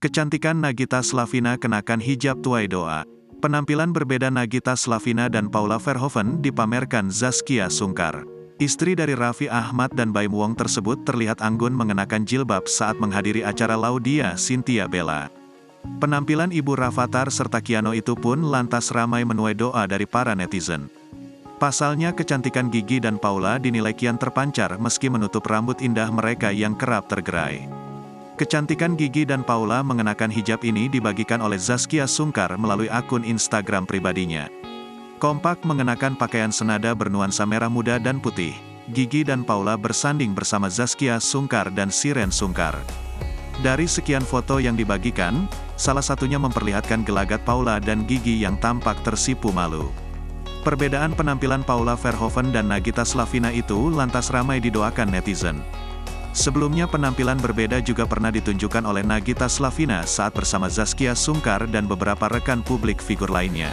Kecantikan Nagita Slavina kenakan hijab tuai doa. Penampilan berbeda Nagita Slavina dan Paula Verhoeven dipamerkan Zaskia Sungkar. Istri dari Raffi Ahmad dan Baim Wong tersebut terlihat anggun mengenakan jilbab saat menghadiri acara Laudia Cynthia Bella. Penampilan Ibu Rafathar serta Kiano itu pun lantas ramai menuai doa dari para netizen. Pasalnya kecantikan Gigi dan Paula dinilai kian terpancar meski menutup rambut indah mereka yang kerap tergerai. Kecantikan Gigi dan Paula mengenakan hijab ini dibagikan oleh Zaskia Sungkar melalui akun Instagram pribadinya. Kompak mengenakan pakaian senada bernuansa merah muda dan putih, Gigi dan Paula bersanding bersama Zaskia Sungkar dan Shireen Sungkar. Dari sekian foto yang dibagikan, salah satunya memperlihatkan gelagat Paula dan Gigi yang tampak tersipu malu. Perbedaan penampilan Paula Verhoeven dan Nagita Slavina itu lantas ramai didoakan netizen. Sebelumnya penampilan berbeda juga pernah ditunjukkan oleh Nagita Slavina saat bersama Zaskia Sungkar dan beberapa rekan publik figur lainnya.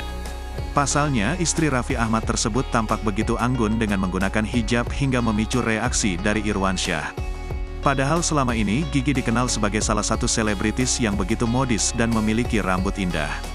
Pasalnya, istri Raffi Ahmad tersebut tampak begitu anggun dengan menggunakan hijab hingga memicu reaksi dari Irwansyah. Padahal selama ini, Gigi dikenal sebagai salah satu selebritis yang begitu modis dan memiliki rambut indah.